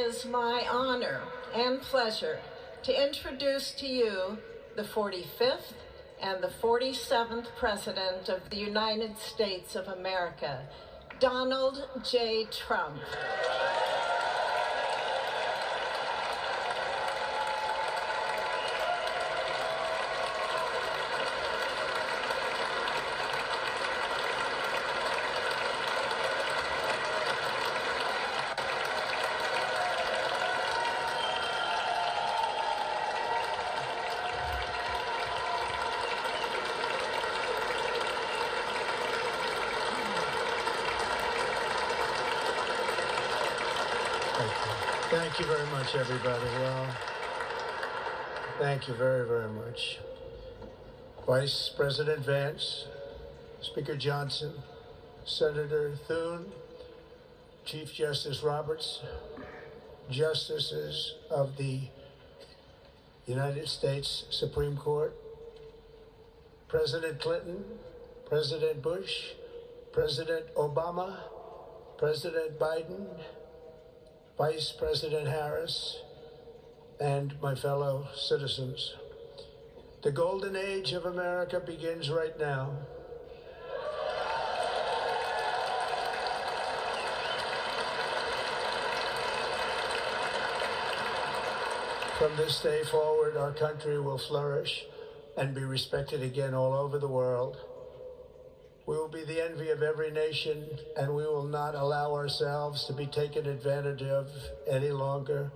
is my honor and pleasure to introduce to you the 45th and the 47th President of the United States of America, Donald J. Trump. Thank you very much, everybody. Well, thank you very, very much. Vice President Vance, Speaker Johnson, Senator Thune, Chief Justice Roberts, Justices of the United States Supreme Court, President Clinton, President Bush, President Obama, President Biden, Vice President Harris, and my fellow citizens. The golden age of America begins right now. From this day forward, our country will flourish and be respected again all over the world. We will be the envy of every nation, and we will not allow ourselves to be taken advantage of any longer.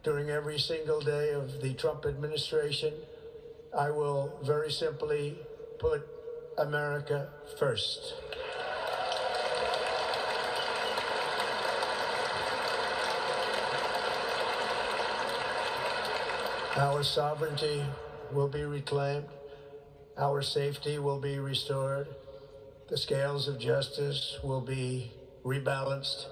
During every single day of the Trump administration, I will very simply put America first. Our sovereignty will be reclaimed. Our safety will be restored. The scales of justice will be rebalanced.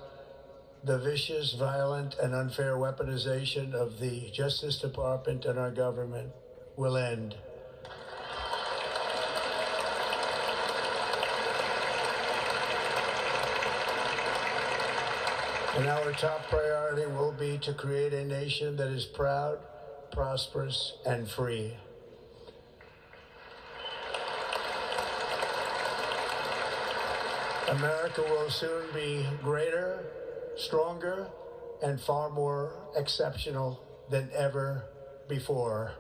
The vicious, violent, and unfair weaponization of the Justice Department and our government will end. And our top priority will be to create a nation that is proud, prosperous, and free. America will soon be greater, stronger, and far more exceptional than ever before.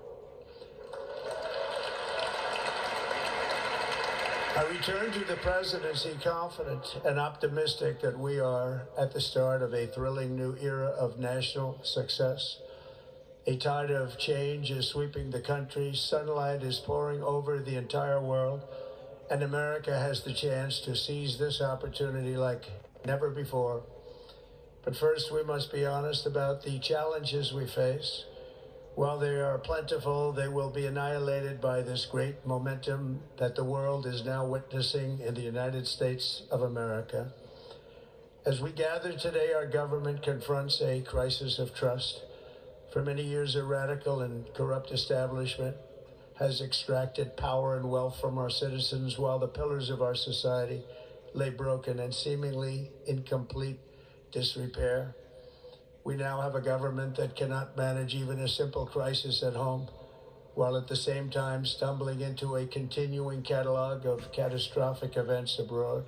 I return to the presidency confident and optimistic that we are at the start of a thrilling new era of national success. A tide of change is sweeping the country. Sunlight is pouring over the entire world. And America has the chance to seize this opportunity like never before. But first, we must be honest about the challenges we face. While they are plentiful, they will be annihilated by this great momentum that the world is now witnessing in the United States of America. As we gather today, our government confronts a crisis of trust. For many years, a radical and corrupt establishment has extracted power and wealth from our citizens while the pillars of our society lay broken and seemingly in complete disrepair. We now have a government that cannot manage even a simple crisis at home, while at the same time stumbling into a continuing catalog of catastrophic events abroad.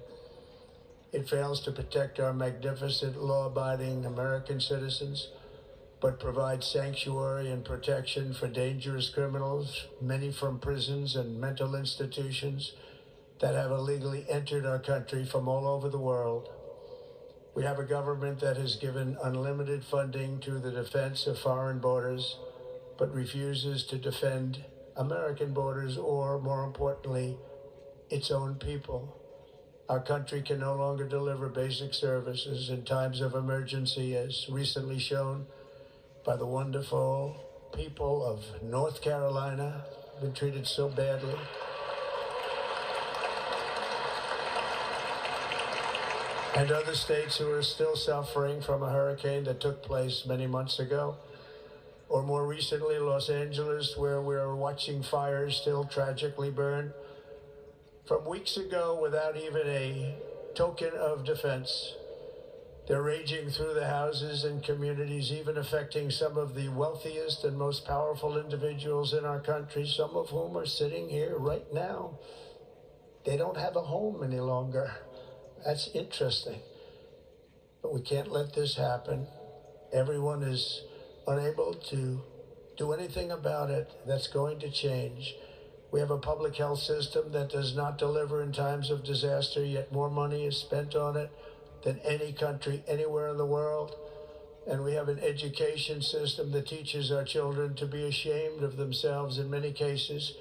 It fails to protect our magnificent, law-abiding American citizens, but provides sanctuary and protection for dangerous criminals, many from prisons and mental institutions that have illegally entered our country from all over the world. We have a government that has given unlimited funding to the defense of foreign borders, but refuses to defend American borders or, more importantly, its own people. Our country can no longer deliver basic services in times of emergency, as recently shown by the wonderful people of North Carolina, been treated so badly. And other states who are still suffering from a hurricane that took place many months ago. Or more recently, Los Angeles, where we're watching fires still tragically burn from weeks ago without even a token of defense. They're raging through the houses and communities, even affecting some of the wealthiest and most powerful individuals in our country, some of whom are sitting here right now. They don't have a home any longer. That's interesting. But we can't let this happen. Everyone is unable to do anything about it. That's going to change. We have a public health system that does not deliver in times of disaster, yet more money is spent on it than any country anywhere in the world. And we have an education system that teaches our children to be ashamed of themselves in many cases,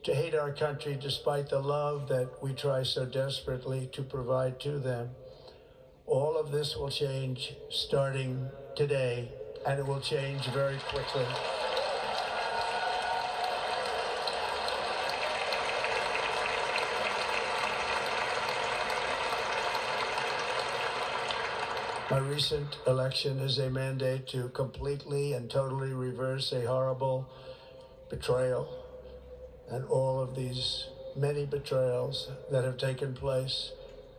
to hate our country despite the love that we try so desperately to provide to them. All of this will change starting today, and it will change very quickly. My recent election is a mandate to completely and totally reverse a horrible betrayal and all of these many betrayals that have taken place,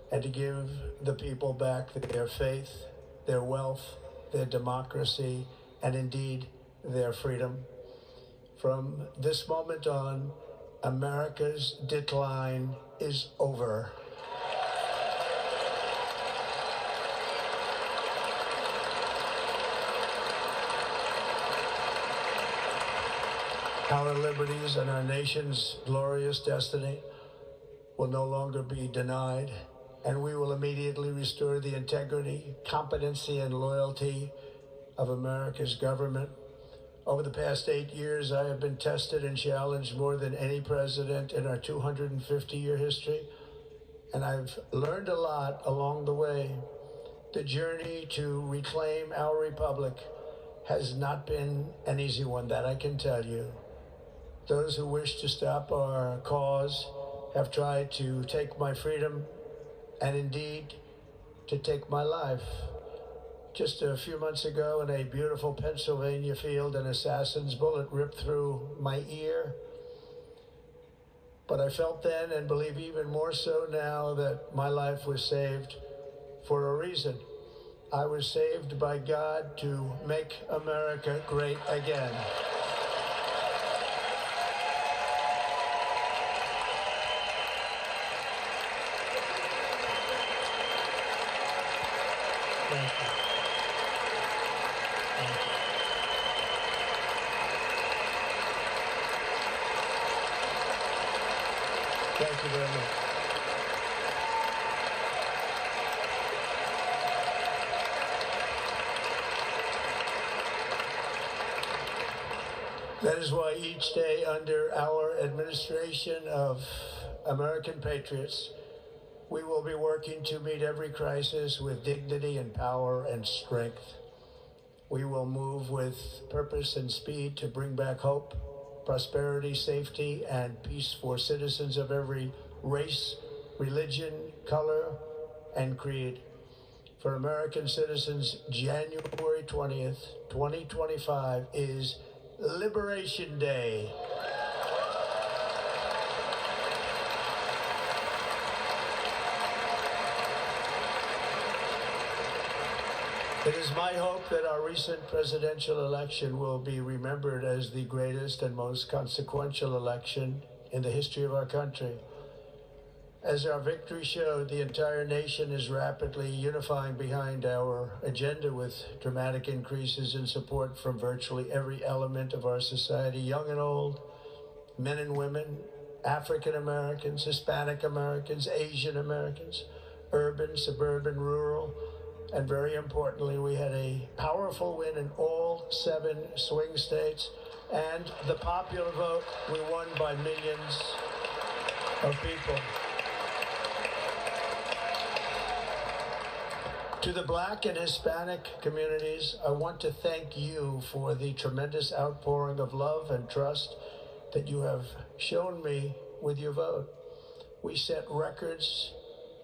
and to give the people back their faith, their wealth, their democracy, and indeed their freedom. From this moment on, America's decline is over. Our liberties and our nation's glorious destiny will no longer be denied, and we will immediately restore the integrity, competency, and loyalty of America's government. Over the past 8 years, I have been tested and challenged more than any president in our 250-year history, and I've learned a lot along the way. The journey to reclaim our republic has not been an easy one, that I can tell you. Those who wish to stop our cause have tried to take my freedom and indeed to take my life. Just a few months ago in a beautiful Pennsylvania field, an assassin's bullet ripped through my ear. But I felt then, and believe even more so now, that my life was saved for a reason. I was saved by God to make America great again. Thank you. Thank you. Thank you very much. That is why each day under our administration of American patriots, we will be working to meet every crisis with dignity and power and strength. We will move with purpose and speed to bring back hope, prosperity, safety, and peace for citizens of every race, religion, color, and creed. For American citizens, January 20th, 2025 is Liberation Day. It is my hope that our recent presidential election will be remembered as the greatest and most consequential election in the history of our country. As our victory showed, the entire nation is rapidly unifying behind our agenda with dramatic increases in support from virtually every element of our society, young and old, men and women, African Americans, Hispanic Americans, Asian Americans, urban, suburban, rural. And very importantly, we had a powerful win in all 7 swing states. And the popular vote, we won by millions of people. To the Black and Hispanic communities, I want to thank you for the tremendous outpouring of love and trust that you have shown me with your vote. We set records,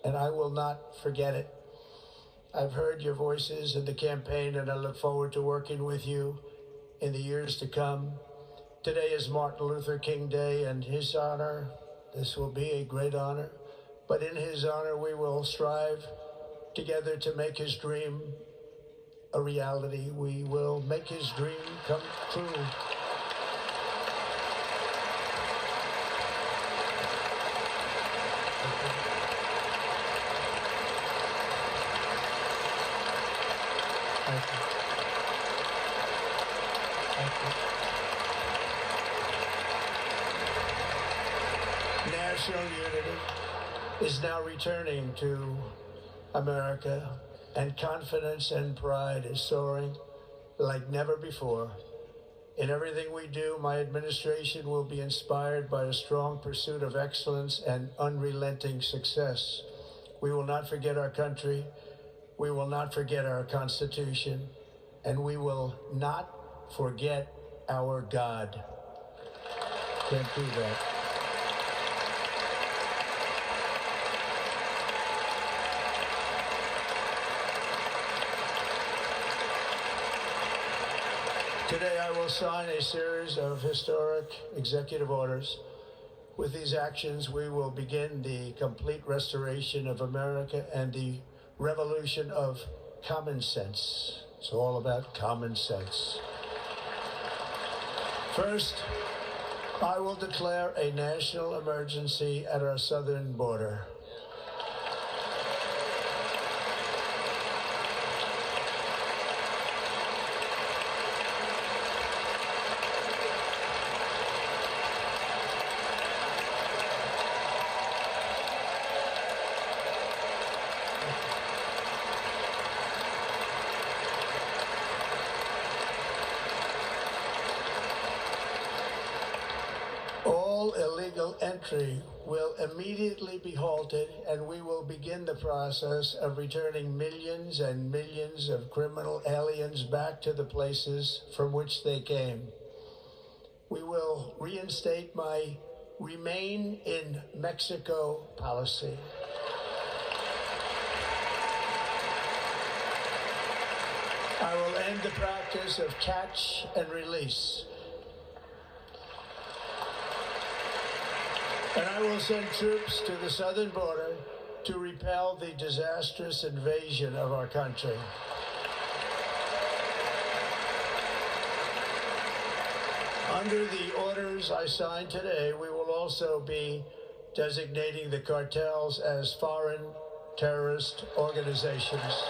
and I will not forget it. I've heard your voices in the campaign, and I look forward to working with you in the years to come. Today is Martin Luther King Day, and his honor, this will be a great honor, but in his honor we will strive together to make his dream a reality. We will make his dream come true. Thank you. Thank you. National unity is now returning to America, and confidence and pride is soaring like never before. In everything we do, my administration will be inspired by a strong pursuit of excellence and unrelenting success. We will not forget our country. We will not forget our Constitution, and we will not forget our God. Can't do that. Today, I will sign a series of historic executive orders. With these actions, we will begin the complete restoration of America and the revolution of common sense. It's all about common sense. First, I will declare a national emergency at our southern border. All illegal entry will immediately be halted, and we will begin the process of returning millions and millions of criminal aliens back to the places from which they came. We will reinstate my Remain in Mexico policy. I will end the practice of catch and release. And I will send troops to the southern border to repel the disastrous invasion of our country. Under the orders I signed today, we will also be designating the cartels as foreign terrorist organizations.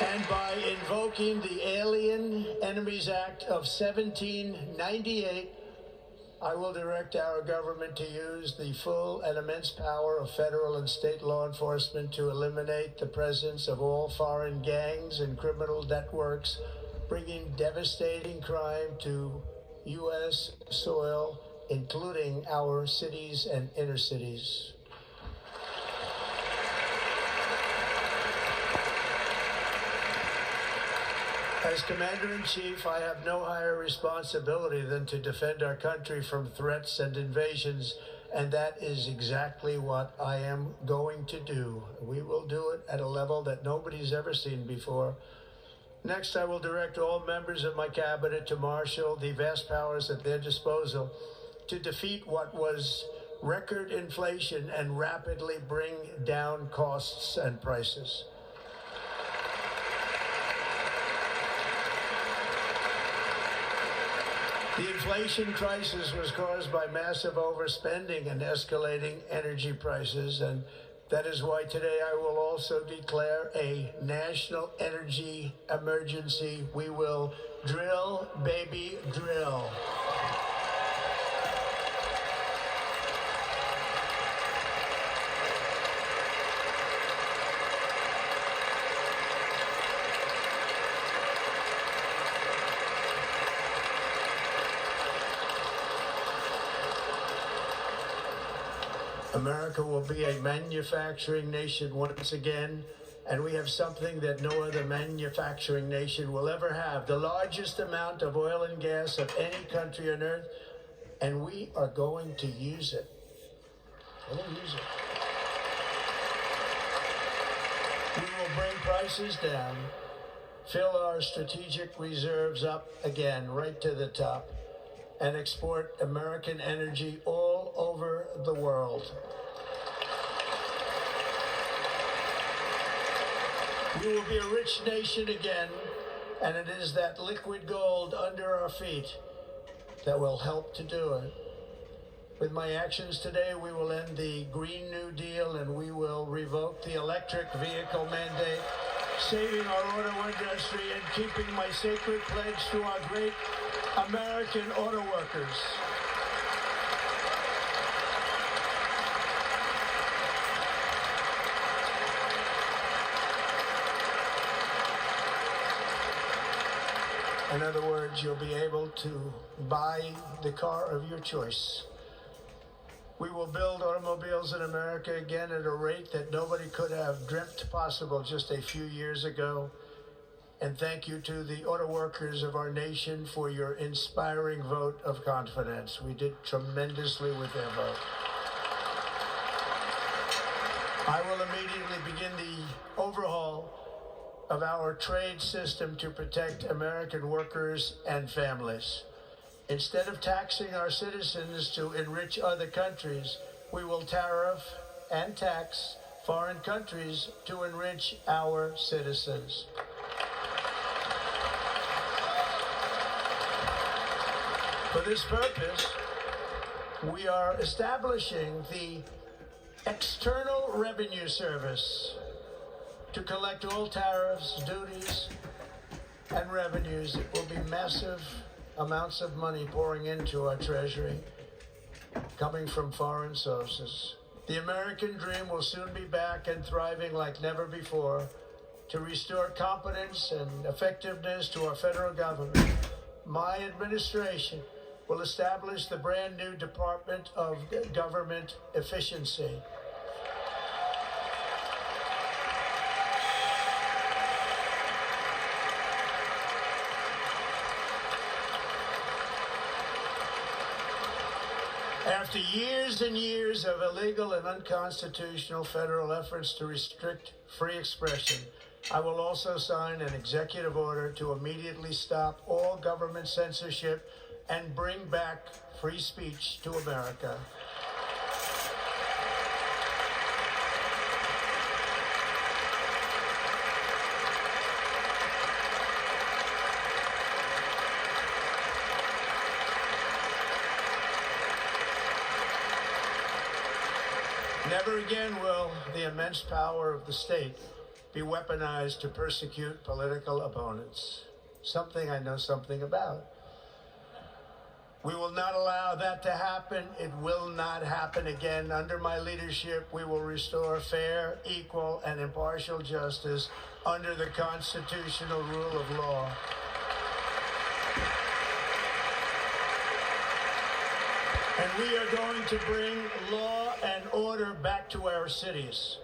And by invoking the Alien Enemies Act of 1798, I will direct our government to use the full and immense power of federal and state law enforcement to eliminate the presence of all foreign gangs and criminal networks, bringing devastating crime to U.S. soil, including our cities and inner cities. As Commander-in-Chief, I have no higher responsibility than to defend our country from threats and invasions, and that is exactly what I am going to do. We will do it at a level that nobody's ever seen before. Next, I will direct all members of my cabinet to marshal the vast powers at their disposal to defeat what was record inflation and rapidly bring down costs and prices. The inflation crisis was caused by massive overspending and escalating energy prices, and that is why today I will also declare a national energy emergency. We will drill, baby, drill. America will be a manufacturing nation once again, and we have something that no other manufacturing nation will ever have, the largest amount of oil and gas of any country on earth, and we are going to use it. We're going to use it. We will bring prices down, fill our strategic reserves up again, right to the top, and export American energy all over the world. We will be a rich nation again, and it is that liquid gold under our feet that will help to do it. With my actions today, we will end the Green New Deal and we will revoke the electric vehicle mandate, saving our auto industry and keeping my sacred pledge to our great American auto workers. In other words, you'll be able to buy the car of your choice. We will build automobiles in America again at a rate that nobody could have dreamt possible just a few years ago. And thank you to the auto workers of our nation for your inspiring vote of confidence. We did tremendously with their vote. I will immediately begin the overhaul of our trade system to protect American workers and families. Instead of taxing our citizens to enrich other countries, we will tariff and tax foreign countries to enrich our citizens. For this purpose, we are establishing the External Revenue Service to collect all tariffs, duties, and revenues. It will be massive amounts of money pouring into our treasury, coming from foreign sources. The American dream will soon be back and thriving like never before. To restore competence and effectiveness to our federal government, my administration will establish the brand new Department of Government Efficiency. After years and years of illegal and unconstitutional federal efforts to restrict free expression, I will also sign an executive order to immediately stop all government censorship and bring back free speech to America. Never again will the immense power of the state be weaponized to persecute political opponents. Something I know something about. We will not allow that to happen. It will not happen again. Under my leadership, we will restore fair, equal, and impartial justice under the constitutional rule of law. And we are going to bring law and order back to our cities.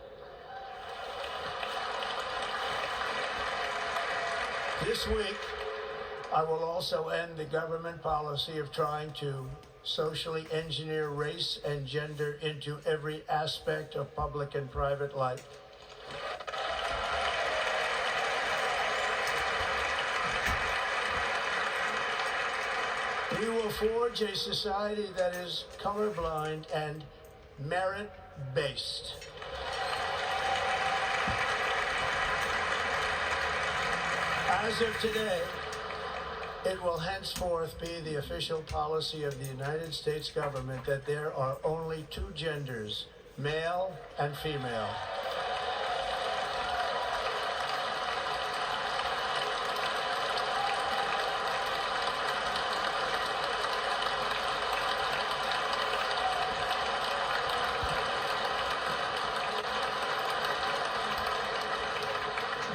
This week, I will also end the government policy of trying to socially engineer race and gender into every aspect of public and private life. We will forge a society that is colorblind and merit-based. As of today, it will henceforth be the official policy of the United States government that there are only two genders, male and female.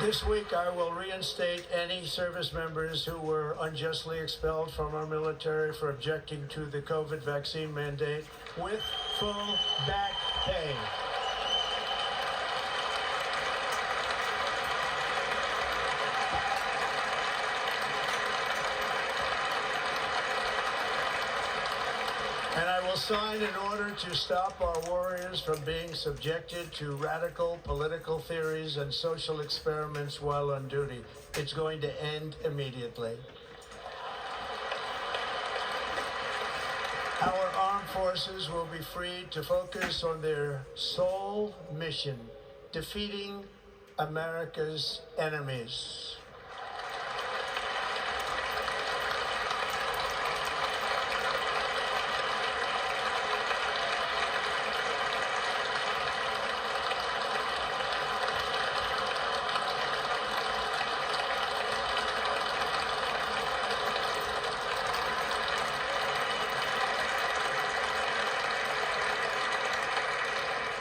This week, I will reinstate any service members who were unjustly expelled from our military for objecting to the COVID vaccine mandate with full back pay. And I will sign an order to stop our warriors from being subjected to radical political theories and social experiments while on duty. It's going to end immediately. Our armed forces will be freed to focus on their sole mission, defeating America's enemies.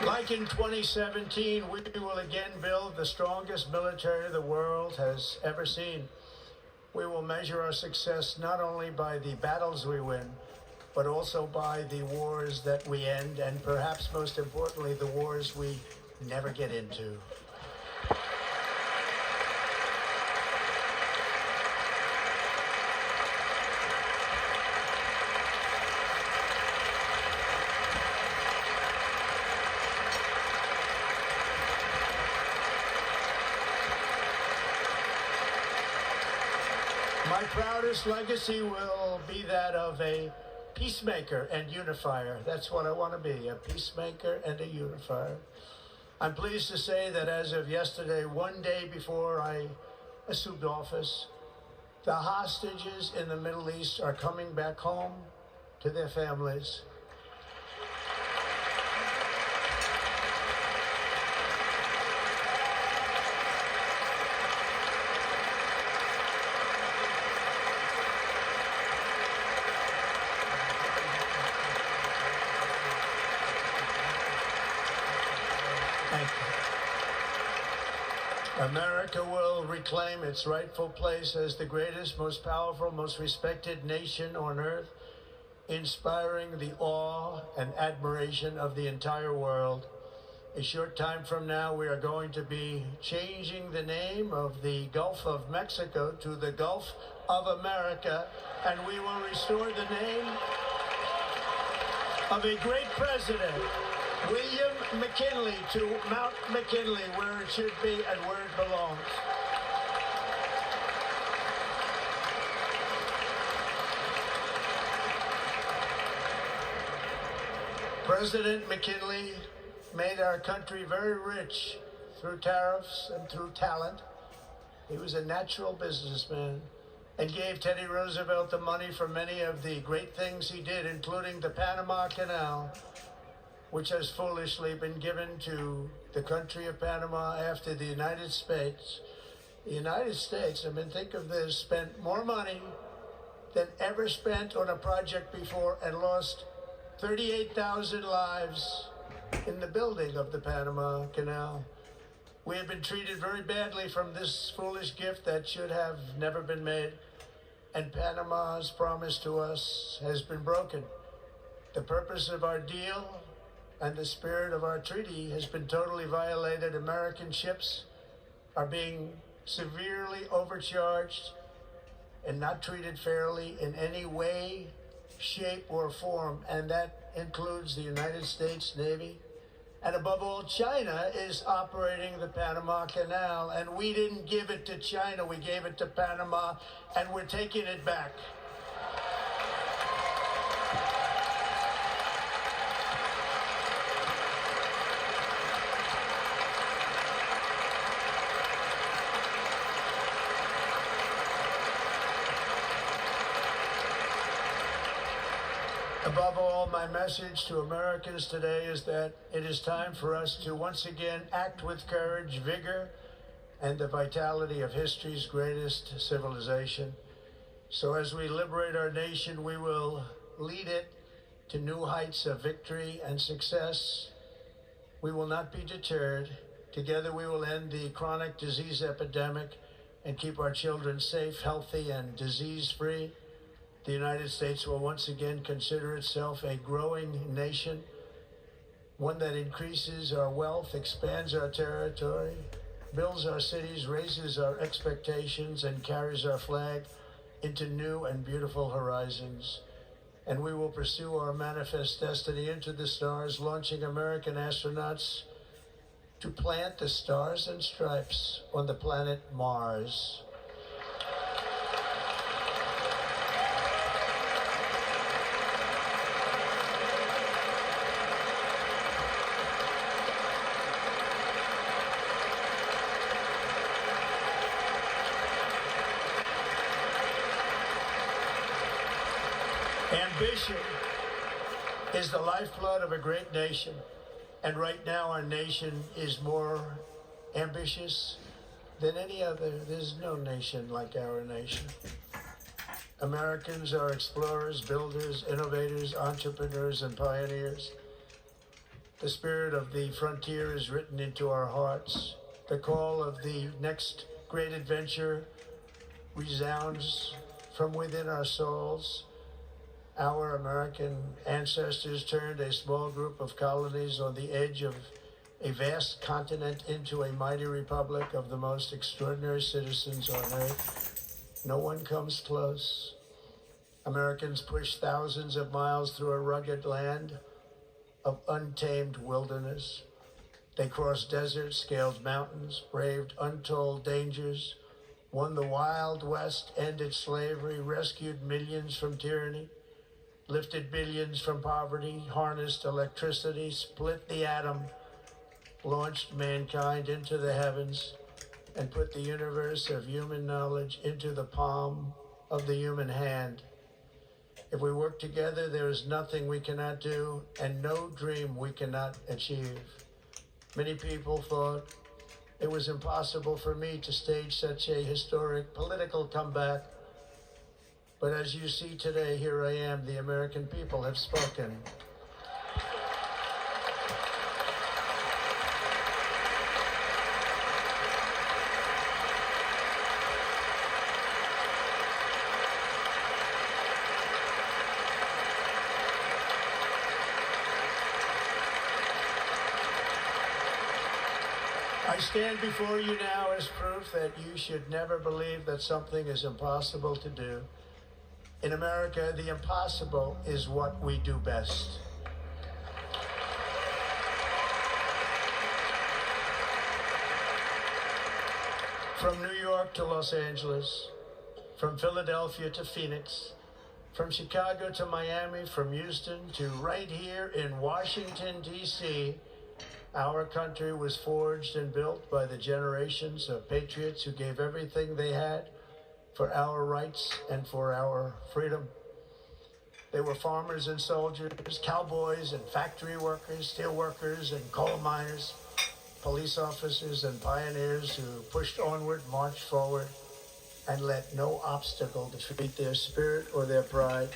Like in 2017, we will again build the strongest military the world has ever seen. We will measure our success not only by the battles we win, but also by the wars that we end, and perhaps most importantly, the wars we never get into. My proudest legacy will be that of a peacemaker and unifier. That's what I want to be, a peacemaker and a unifier. I'm pleased to say that as of yesterday, one day before I assumed office, the hostages in the Middle East are coming back home to their families. America will reclaim its rightful place as the greatest, most powerful, most respected nation on earth, inspiring the awe and admiration of the entire world. A short time from now, we are going to be changing the name of the Gulf of Mexico to the Gulf of America, and we will restore the name of a great president, William McKinley, to Mount McKinley, where it should be and where it belongs. President McKinley made our country very rich through tariffs and through talent. He was a natural businessman and gave Teddy Roosevelt the money for many of the great things he did, including the Panama Canal, which has foolishly been given to the country of Panama after the United States. The United States, I mean, think of this, spent more money than ever spent on a project before and lost 38,000 lives in the building of the Panama Canal. We have been treated very badly from this foolish gift that should have never been made, and Panama's promise to us has been broken. The purpose of our deal and the spirit of our treaty has been totally violated. American ships are being severely overcharged and not treated fairly in any way, shape, or form, and that includes the United States Navy. And above all, China is operating the Panama Canal, and we didn't give it to China, we gave it to Panama, and we're taking it back. Above all, my message to Americans today is that it is time for us to once again act with courage, vigor, and the vitality of history's greatest civilization. So as we liberate our nation, we will lead it to new heights of victory and success. We will not be deterred. Together we will end the chronic disease epidemic and keep our children safe, healthy, and disease-free. The United States will once again consider itself a growing nation, one that increases our wealth, expands our territory, builds our cities, raises our expectations, and carries our flag into new and beautiful horizons. and we will pursue our manifest destiny into the stars, launching American astronauts to plant the stars and stripes on the planet Mars. Ambition is the lifeblood of a great nation, and right now our nation is more ambitious than any other. There's no nation like our nation. Americans are explorers, builders, innovators, entrepreneurs, and pioneers. The spirit of the frontier is written into our hearts. The call of the next great adventure resounds from within our souls. Our American ancestors turned a small group of colonies on the edge of a vast continent into a mighty republic of the most extraordinary citizens on earth. No one comes close. Americans pushed thousands of miles through a rugged land of untamed wilderness. They crossed deserts, scaled mountains, braved untold dangers, won the Wild West, ended slavery, rescued millions from tyranny, lifted billions from poverty, harnessed electricity, split the atom, launched mankind into the heavens, and put the universe of human knowledge into the palm of the human hand. If we work together, there is nothing we cannot do and no dream we cannot achieve. Many people thought it was impossible for me to stage such a historic political comeback. But as you see today, here I am. The American people have spoken. I stand before you now as proof that you should never believe that something is impossible to do. In America, the impossible is what we do best. From New York to Los Angeles, from Philadelphia to Phoenix, from Chicago to Miami, from Houston to right here in Washington, D.C., our country was forged and built by the generations of patriots who gave everything they had for our rights and for our freedom. They were farmers and soldiers, cowboys and factory workers, steel workers and coal miners, police officers and pioneers who pushed onward, marched forward, and let no obstacle defeat their spirit or their pride.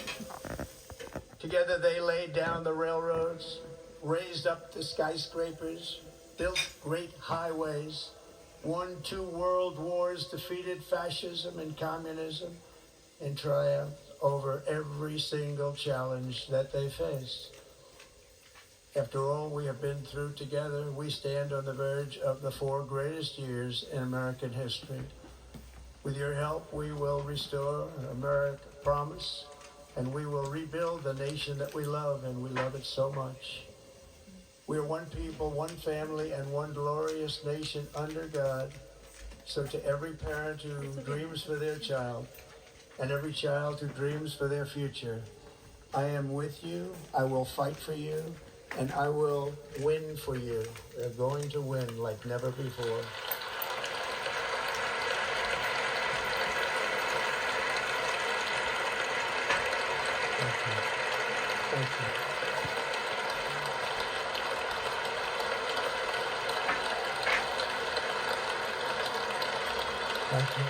Together they laid down the railroads, raised up the skyscrapers, built great highways, won 2 world wars, defeated fascism and communism, and triumphed over every single challenge that they faced. After all we have been through together, we stand on the verge of the 4 greatest years in American history. With your help, we will restore America's promise, and we will rebuild the nation that we love, and we love it so much. We are one people, one family, and one glorious nation under God. So to every parent who dreams for their child, and every child who dreams for their future, I am with you, I will fight for you, and I will win for you. We're going to win like never before. Thank you. Thank you. Thank you.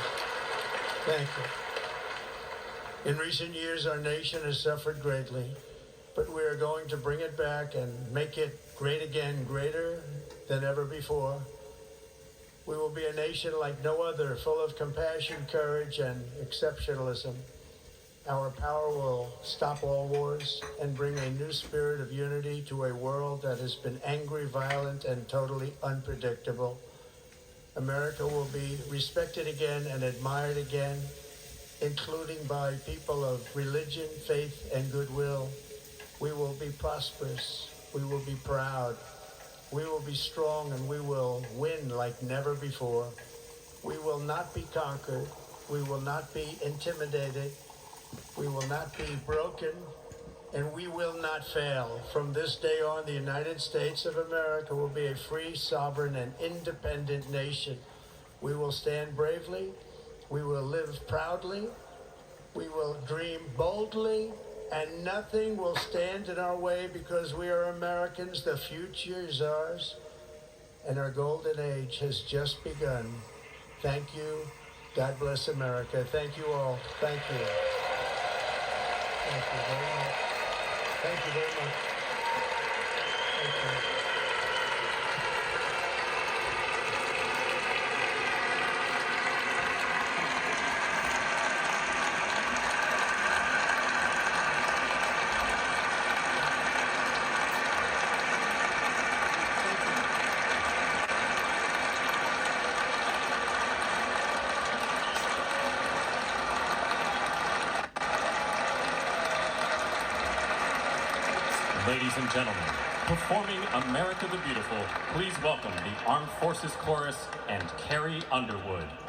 Thank you. In recent years, our nation has suffered greatly, but we are going to bring it back and make it great again, greater than ever before. We will be a nation like no other, full of compassion, courage, and exceptionalism. Our power will stop all wars and bring a new spirit of unity to a world that has been angry, violent, and totally unpredictable. America will be respected again and admired again. including by people of religion, faith, and goodwill. We will be prosperous. We will be proud. We will be strong, and we will win like never before. We will not be conquered. We will not be intimidated. We will not be broken, and we will not fail. From this day on, the United States of America will be a free, sovereign, and independent nation. We will stand bravely. We will live proudly. We will dream boldly, and nothing will stand in our way because we are Americans. The future is ours, and our golden age has just begun. Thank you. God bless America. Thank you all. Thank you. Thank you very much. Thank you very much. Thank you. Ladies and gentlemen, performing America the Beautiful, please welcome the Armed Forces Chorus and Carrie Underwood.